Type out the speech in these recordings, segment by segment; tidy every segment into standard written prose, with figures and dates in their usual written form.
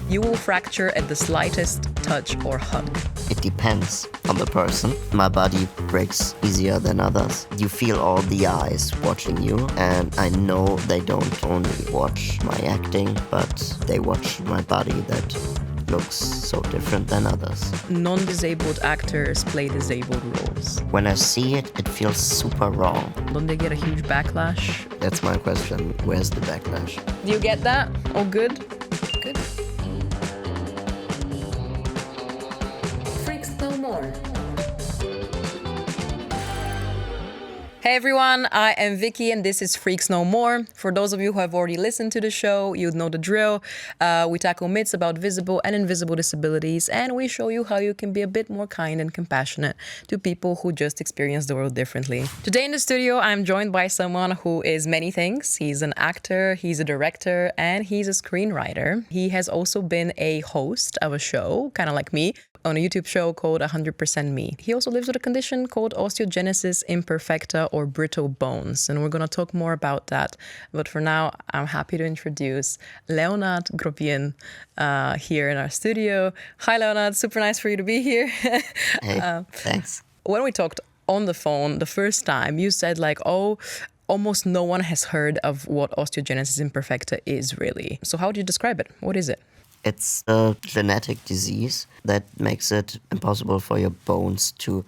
You will fracture at the slightest touch or hug. It depends on the person. My body breaks easier than others. You feel all the eyes watching you, and I know they don't only watch my acting, but they watch my body that looks so different than others. Non-disabled actors play disabled roles. When I see it, it feels super wrong. Don't they get a huge backlash? That's my question. Where's the backlash? Do you get that? All good? Good. Freaks no more. Hey everyone, I am Vicky and this is Freaks No More. For those of you who have already listened to the show, you know the drill. We tackle myths about visible and invisible disabilities, and we show you how you can be a bit more kind and compassionate to people who just experience the world differently. Today in the studio, I'm joined by someone who is many things. He's an actor, he's a director, and he's a screenwriter. He has also been a host of a show, kind of like me, on a YouTube show called 100% Me. He also lives with a condition called osteogenesis imperfecta or brittle bones, and we're going to talk more about that. But for now, I'm happy to introduce Leonard Grobien here in our studio. Hi, Leonard. Super nice for you to be here. Hey, thanks. When we talked on the phone the first time, you said like, oh, almost no one has heard of what osteogenesis imperfecta is really. So how would you describe it? What is it? It's a genetic disease that makes it impossible for your bones to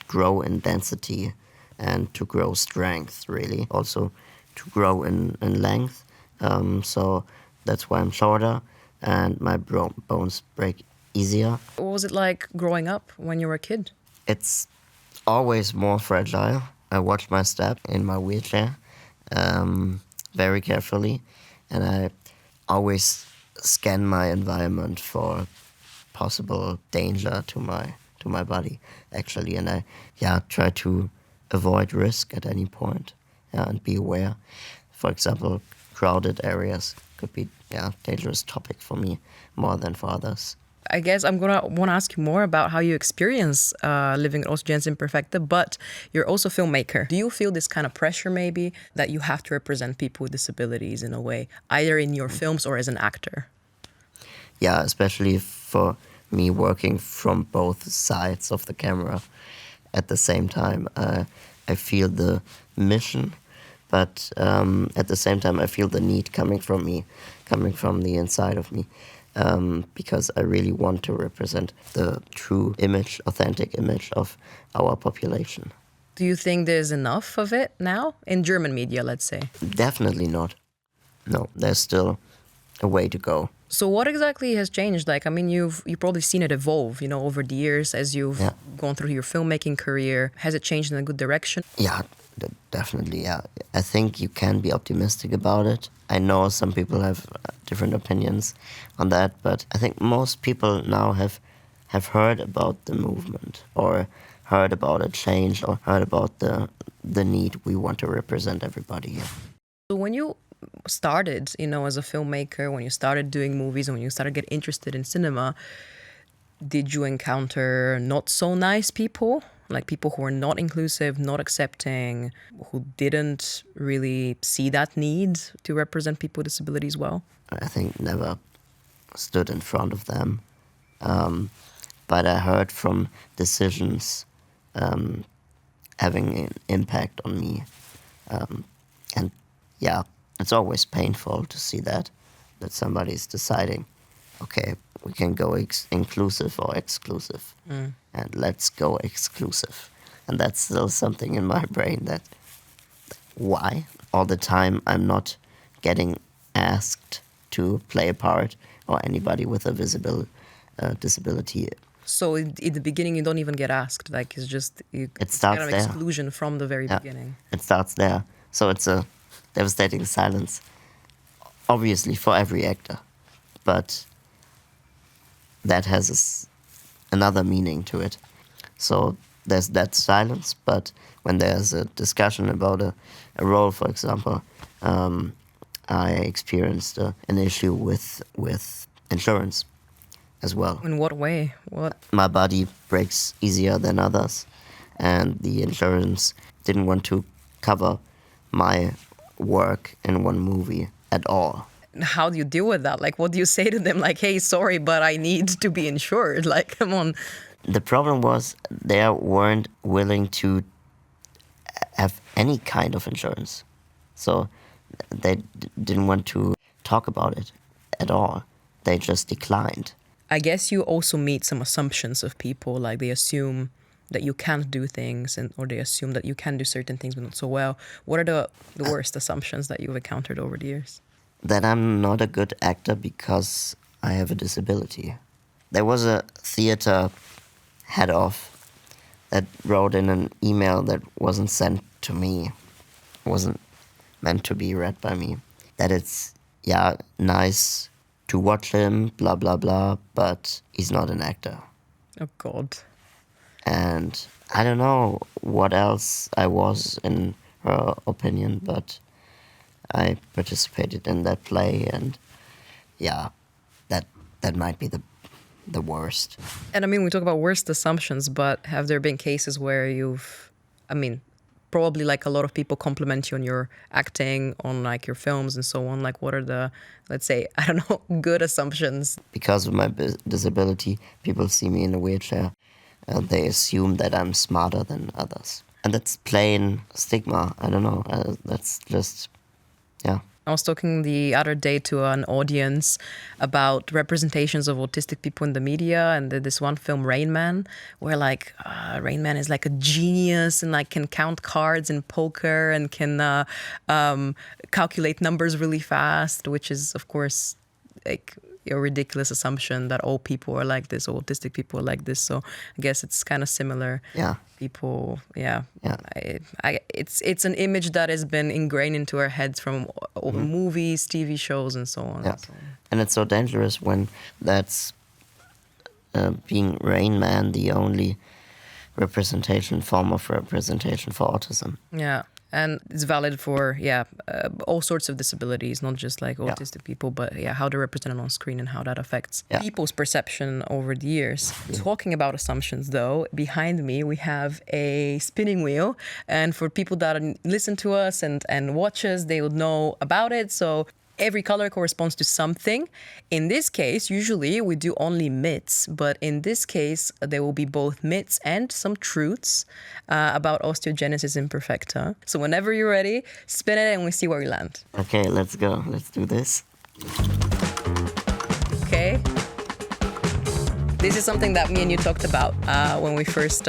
grow in density and to grow strength, really. Also to grow in length. So that's why I'm shorter and my bones break easier. What was it like growing up when you were a kid? It's always more fragile. I watch my step in my wheelchair very carefully, and I always scan my environment for possible danger to my body, actually, and I try to avoid risk at any point, and be aware. For example, crowded areas could be dangerous topic for me more than for others. I guess I'm gonna want to ask you more about how you experience living with osteogenesis imperfecta, but you're also a filmmaker. Do you feel this kind of pressure maybe that you have to represent people with disabilities in a way, either in your films or as an actor? Yeah, especially for me working from both sides of the camera at the same time. I feel the mission, but at the same time I feel the need coming from the inside of me. Because I really want to represent the true image, authentic image of our population. Do you think there's enough of it now in German media, let's say? Definitely not. No, there's still a way to go. So what exactly has changed? Like, I mean, you've probably seen it evolve, over the years as you've gone through your filmmaking career. Has it changed in a good direction? Yeah, definitely, yeah. I think you can be optimistic about it. I know some people have different opinions on that, but I think most people now have heard about the movement or heard about a change or heard about the need we want to represent everybody here. So when you started, as a filmmaker, when you started doing movies and when you started getting interested in cinema, did you encounter not so nice people? Like people who were not inclusive, not accepting, who didn't really see that need to represent people with disabilities well? I think never stood in front of them. But I heard from decisions having an impact on me. And yeah, it's always painful to see that somebody's deciding, okay, we can go inclusive or exclusive, and let's go exclusive. And that's still something in my brain that, why? All the time I'm not getting asked to play a part or anybody with a visible disability. So in the beginning, you don't even get asked. Like, it's just it's starts kind of there. Exclusion from the very beginning. It starts there. So it's a devastating silence, obviously, for every actor. But that has another meaning to it. So there's that silence, but when there's a discussion about a role, for example, I experienced an issue with insurance as well. In what way? What? My body breaks easier than others, and the insurance didn't want to cover my work in one movie at all. how do you deal with that? Like, what do you say to them? Like, hey, sorry, but I need to be insured. Like, come on. The problem was they weren't willing to have any kind of insurance. So they didn't want to talk about it at all. They just declined. I guess you also meet some assumptions of people, like they assume that you can't do things, or they assume that you can do certain things but not so well. What are the worst assumptions that you've encountered over the years? That I'm not a good actor because I have a disability. There was a theater head of that wrote in an email that wasn't sent to me, wasn't meant to be read by me, that it's, yeah, nice to watch him, blah, blah, blah, but he's not an actor. Oh, God. And I don't know what else I was in her opinion, but I participated in that play, and yeah, that might be the worst. And I mean, we talk about worst assumptions, but have there been cases where probably like a lot of people compliment you on your acting, on like your films and so on. Like, what are the, let's say, I don't know, good assumptions? Because of my disability, people see me in a wheelchair. They assume that I'm smarter than others. And that's plain stigma. I don't know. That's just, yeah. I was talking the other day to an audience about representations of autistic people in the media, and this one film, Rain Man, where like Rain Man is like a genius and like can count cards in poker and can calculate numbers really fast, which is of course like a ridiculous assumption that all people are like this, or autistic people are like this. So I guess it's kind of similar. Yeah. People, yeah. Yeah. It's an image that has been ingrained into our heads from all the movies, TV shows, and so on. Yeah. And it's so dangerous when that's being Rain Man the only form of representation for autism. Yeah. And it's valid for, all sorts of disabilities, not just like autistic people, but how they're represented on screen and how that affects people's perception over the years. Talking about assumptions, though, behind me we have a spinning wheel. And for people that listen to us and watch us, they would know about it. So every color corresponds to something. In this case, usually we do only myths, but in this case, there will be both myths and some truths about osteogenesis imperfecta. So whenever you're ready, spin it and we see where we land. Okay, let's go. Let's do this. Okay. This is something that me and you talked about when we first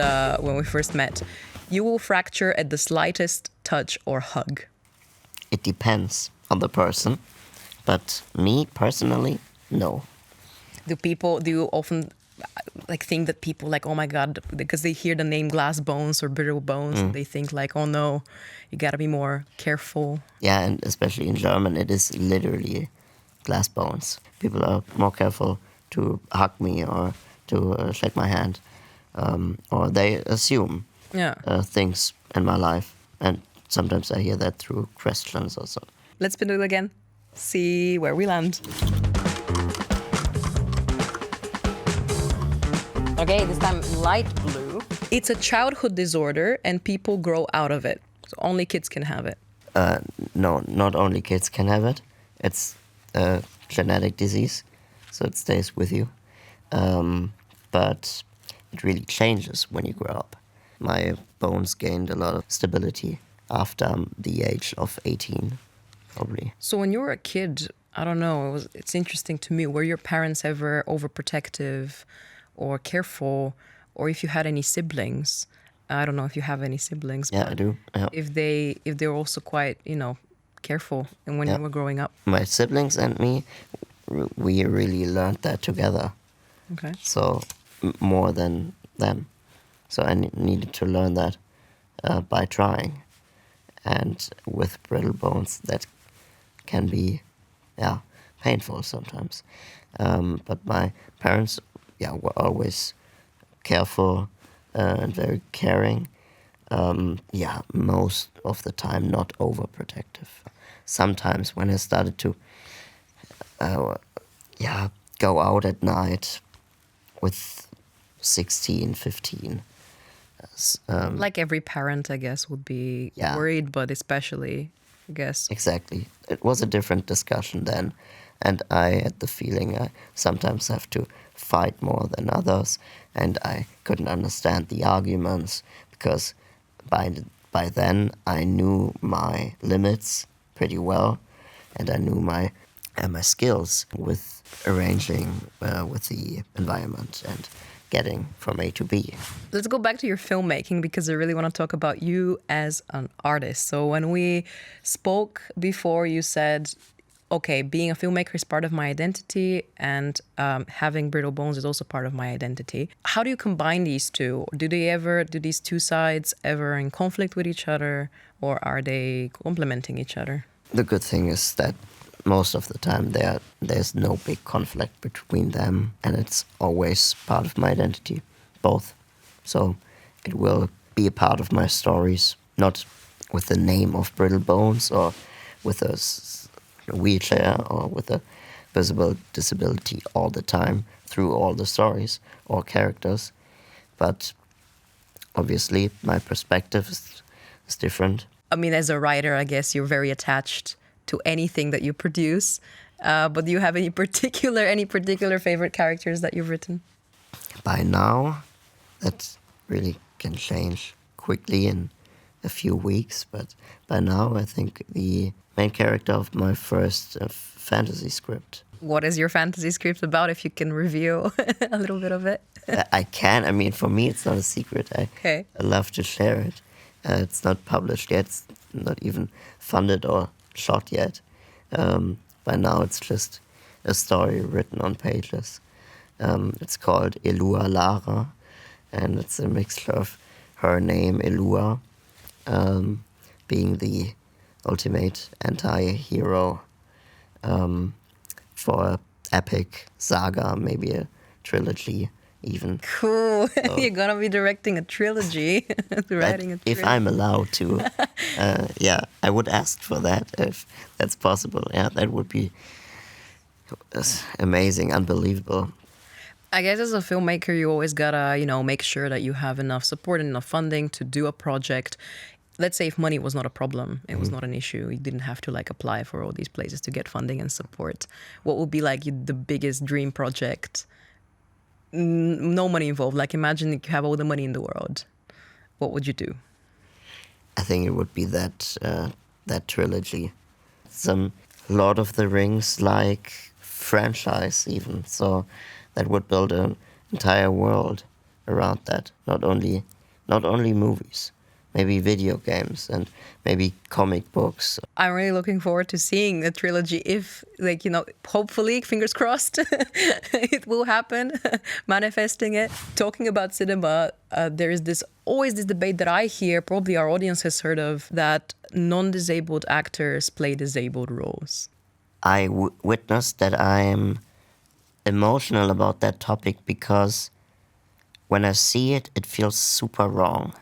met. You will fracture at the slightest touch or hug. It depends on the person. But me personally, no. Do you often think that people like, oh my God, because they hear the name glass bones or brittle bones, they think like, oh no, you gotta be more careful. Yeah, and especially in German, it is literally glass bones. People are more careful to hug me or to shake my hand, or they assume things in my life. And sometimes I hear that through questions also. Let's spin it again. See where we land. Okay, this time light blue. It's a childhood disorder and people grow out of it. So only kids can have it. No, not only kids can have it. It's a genetic disease, so it stays with you. But it really changes when you grow up. My bones gained a lot of stability after the age of 18. Probably. So when you were a kid, I don't know, it's interesting to me, were your parents ever overprotective or careful, or if you had any siblings? I don't know if you have any siblings. Yeah, but I do. Yeah. If they're also quite, careful and when you were growing up. My siblings and me, we really learned that together. Okay. So more than them. So I needed to learn that by trying. And with brittle bones, that can be, painful sometimes. But my parents, were always careful and very caring. Most of the time not overprotective. Sometimes when I started to, go out at night with 16, 15. Like every parent, I guess, would be worried, but especially I guess. Exactly. It was a different discussion then, and I had the feeling I sometimes have to fight more than others, and I couldn't understand the arguments because by then I knew my limits pretty well, and I knew my skills with arranging with the environment and getting from A to B. Let's go back to your filmmaking because I really want to talk about you as an artist. So when we spoke before, you said, okay, being a filmmaker is part of my identity and having brittle bones is also part of my identity. How do you combine these two? Do these two sides ever in conflict with each other, or are they complementing each other? The good thing is that most of the time there's no big conflict between them, and it's always part of my identity, both. So it will be a part of my stories, not with the name of brittle bones or with a wheelchair or with a visible disability all the time through all the stories or characters, but obviously my perspective is different. I mean, as a writer, I guess you're very attached to anything that you produce. But do you have any particular favorite characters that you've written? By now, that really can change quickly in a few weeks. But by now, I think the main character of my first fantasy script. What is your fantasy script about, if you can reveal a little bit of it? I can. I mean, for me, it's not a secret. I love to share it. It's not published yet. It's not even funded or shot yet. By now, it's just a story written on pages. It's called Elua Lara, and it's a mixture of her name, Elua, being the ultimate anti-hero for an epic saga, maybe a trilogy even. Cool. So, you're gonna be directing a trilogy. Writing a trilogy. If I'm allowed to. Yeah, I would ask for that if that's possible. Yeah, that would be amazing, unbelievable. I guess as a filmmaker, you always gotta, make sure that you have enough support and enough funding to do a project. Let's say if money was not a problem, it was not an issue, you didn't have to apply for all these places to get funding and support. What would be the biggest dream project? No money involved. Imagine you have all the money in the world. What would you do? I think it would be that trilogy. Some Lord of the Rings franchise even. So that would build an entire world around that. Not only movies, maybe video games and maybe comic books. I'm really looking forward to seeing the trilogy if, hopefully, fingers crossed, it will happen, manifesting it. Talking about cinema, there is always this debate that I hear, probably our audience has heard of, that non-disabled actors play disabled roles. I witnessed that. I am emotional about that topic because when I see it, it feels super wrong.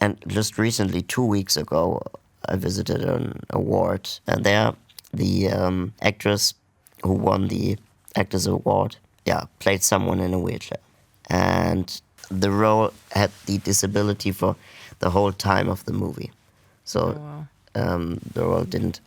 And just recently, 2 weeks ago, I visited an award, and there the actress who won the Actors Award, played someone in a wheelchair. And the role had the disability for the whole time of the movie. So the role didn't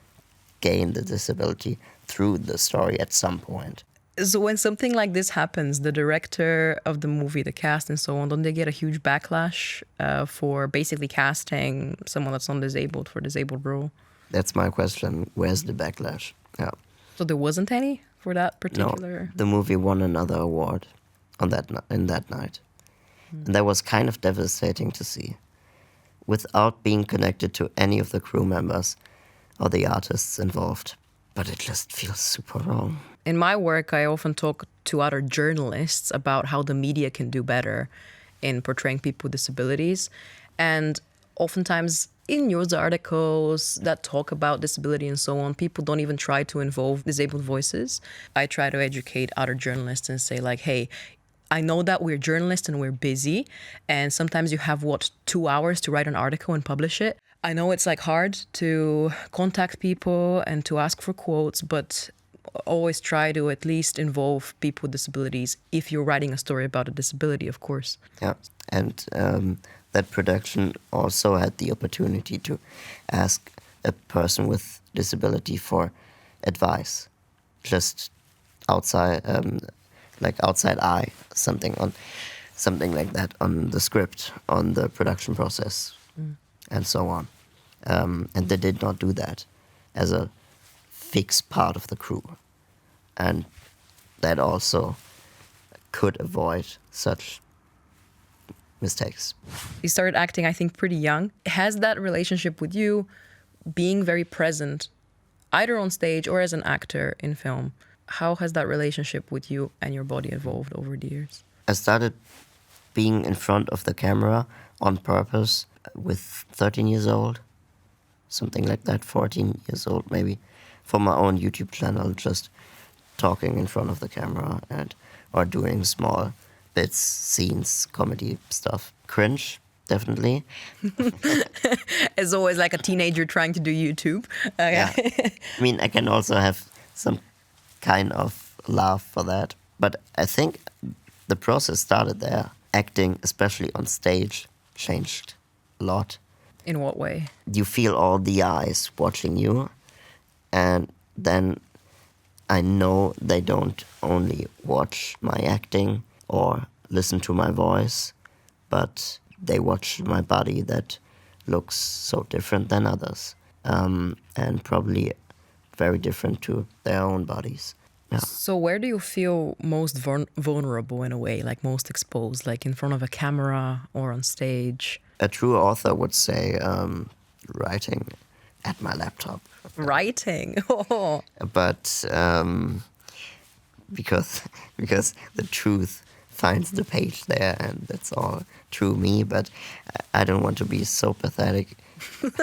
gain the disability through the story at some point. So when something like this happens, the director of the movie, the cast and so on, don't they get a huge backlash for basically casting someone that's non-disabled for a disabled role? That's my question. Where's the backlash? Yeah. So there wasn't any for that particular? No, the movie won another award in that night. And that was kind of devastating to see. Without being connected to any of the crew members or the artists involved. But it just feels super wrong. In my work, I often talk to other journalists about how the media can do better in portraying people with disabilities. And oftentimes in news articles that talk about disability and so on, people don't even try to involve disabled voices. I try to educate other journalists and say hey, I know that we're journalists and we're busy. And sometimes you have, 2 hours to write an article and publish it. I know it's hard to contact people and to ask for quotes, but always try to at least involve people with disabilities if you're writing a story about a disability, of course. Yeah, and that production also had the opportunity to ask a person with disability for advice, just outside, like outside eye, something like that on the script, on the production process, and so on. And they did not do that as a fixed part of the crew, and that also could avoid such mistakes. You started acting, I think, pretty young. Has that relationship with you being very present, either on stage or as an actor in film, how has that relationship with you and your body evolved over the years? I started being in front of the camera on purpose with 13 years old, something like that, 14 years old maybe, for my own YouTube channel, just talking in front of the camera or doing small bits, scenes, comedy stuff. Cringe, definitely. As always, like a teenager trying to do YouTube. Yeah. I mean, I can also have some kind of laugh for that. But I think the process started there. Acting, especially on stage, changed a lot. In what way? You feel all the eyes watching you, and then I know they don't only watch my acting or listen to my voice, but they watch my body that looks so different than others, and probably very different to their own bodies. Yeah. So where do you feel most vulnerable in a way, like most exposed, like in front of a camera or on stage? A true author would say writing at my laptop. Writing? Oh. But because the truth finds the page there, and that's all true me. But I don't want to be so pathetic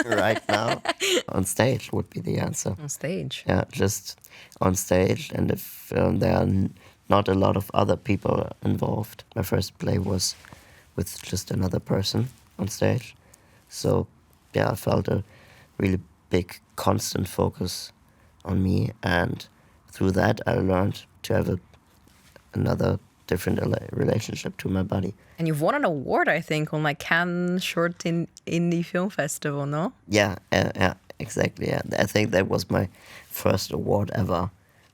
right now. On stage would be the answer. On stage? Yeah, just on stage. And if there are not a lot of other people involved. My first play was with just another person on stage. So yeah, I felt a really big constant focus on me, and through that I learned to have another different relationship to my body. And you've won an award, I think, on like Cannes Short Indie Film Festival, no? Yeah, exactly. Yeah. I think that was my first award ever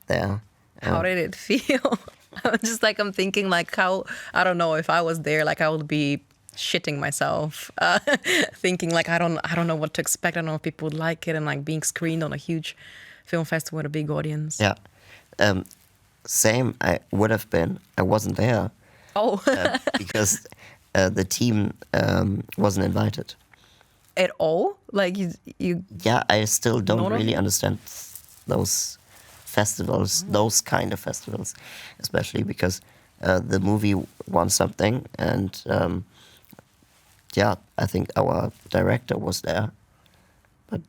there. How did it feel? I'm thinking like how, I don't know, if I was there, like I would be shitting myself, thinking like I don't know what to expect. I don't know if people would like it, and like being screened on a huge film festival with a big audience. Yeah. Same, I would have been. I wasn't there. Oh. Because the team wasn't invited. At all? Like you? Yeah, I still don't No. really understand those festivals, those kind of festivals, especially because the movie won something, and yeah, I think our director was there, but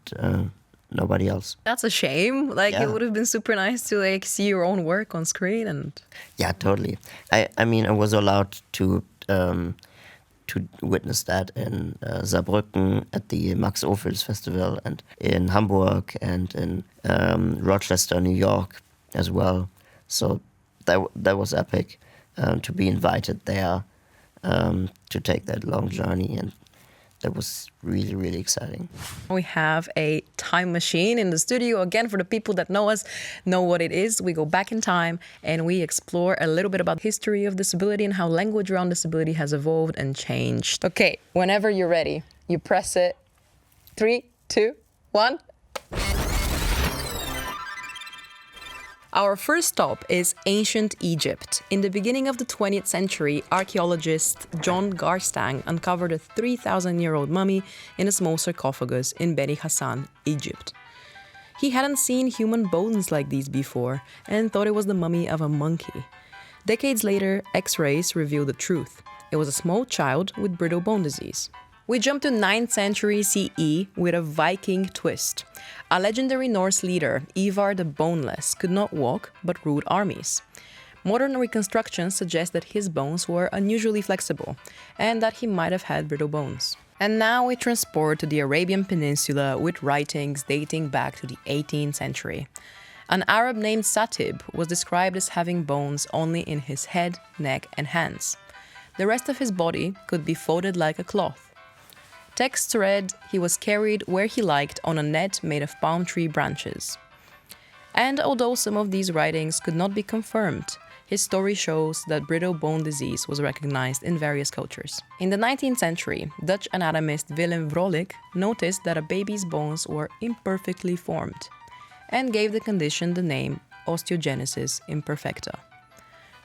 nobody else. That's a shame. Like Yeah. it would have been super nice to like see your own work on screen and. Yeah, totally. I mean, I was allowed to witness that in Saarbrücken at the Max Ophüls Festival, and in Hamburg, and in Rochester, New York as well. So that was epic to be invited there, to take that long journey, and that was really, really exciting. We have a time machine in the studio. Again, for the people that know us, know what it is. We go back in time and we explore a little bit about the history of disability and how language around disability has evolved and changed. Okay, whenever you're ready, you press it. 3, 2, 1. Our first stop is ancient Egypt. In the beginning of the 20th century, archaeologist John Garstang uncovered a 3,000-year-old mummy in a small sarcophagus in Beni Hassan, Egypt. He hadn't seen human bones like these before and thought it was the mummy of a monkey. Decades later, X-rays revealed the truth. It was a small child with brittle bone disease. We jump to 9th century CE with a Viking twist. A legendary Norse leader, Ivar the Boneless, could not walk but ruled armies. Modern reconstructions suggest that his bones were unusually flexible and that he might have had brittle bones. And now we transport to the Arabian Peninsula with writings dating back to the 18th century. An Arab named Satib was described as having bones only in his head, neck, and hands. The rest of his body could be folded like a cloth. Text read, he was carried where he liked on a net made of palm tree branches. And although some of these writings could not be confirmed, his story shows that brittle bone disease was recognized in various cultures. In the 19th century, Dutch anatomist Willem Vrolijk noticed that a baby's bones were imperfectly formed and gave the condition the name osteogenesis imperfecta.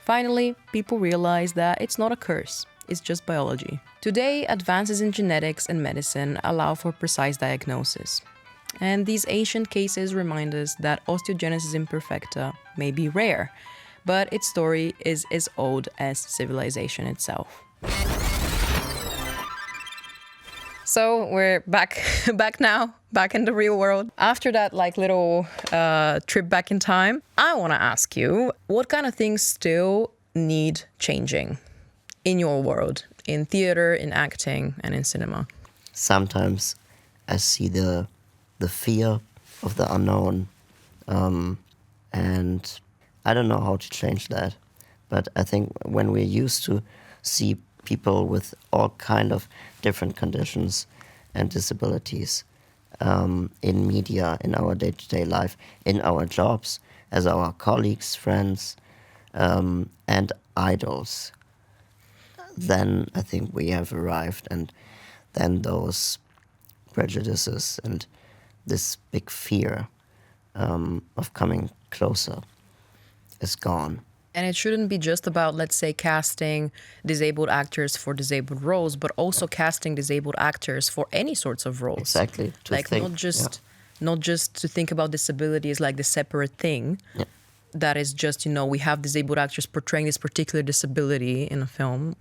Finally, people realized that it's not a curse, it's just biology. Today, advances in genetics and medicine allow for precise diagnosis. And these ancient cases remind us that osteogenesis imperfecta may be rare, but its story is as old as civilization itself. So we're back now, back in the real world. After that little trip back in time, I want to ask you, what kind of things still need changing in your world, in theater, in acting, and in cinema? Sometimes I see the fear of the unknown, and I don't know how to change that. But I think when we're used to see people with all kind of different conditions and disabilities in media, in our day-to-day life, in our jobs, as our colleagues, friends, and idols, then I think we have arrived, and then those prejudices and this big fear of coming closer is gone. And it shouldn't be just about, let's say, casting disabled actors for disabled roles, but also casting disabled actors for any sorts of roles. Exactly. Not just to think about disability as like the separate thing. Yeah. That is just, we have disabled actors portraying this particular disability in a film,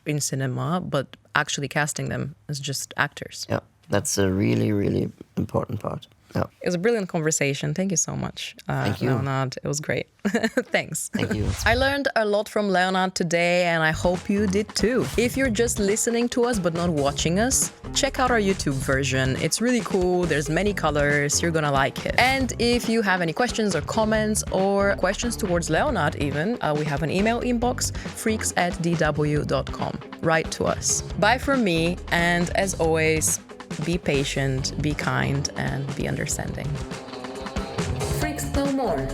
in cinema, but actually casting them as just actors. Yeah, that's a really, really important part. Yeah. It was a brilliant conversation. Thank you so much, Thank you. Leonard. It was great. Thanks. Thank you. I learned a lot from Leonard today, and I hope you did too. If you're just listening to us but not watching us, check out our YouTube version. It's really cool. There's many colors. You're gonna like it. And if you have any questions or comments or questions towards Leonard even, we have an email inbox, freaks@dw.com. Write to us. Bye from me, and as always, be patient, be kind, and be understanding. Freaks no more.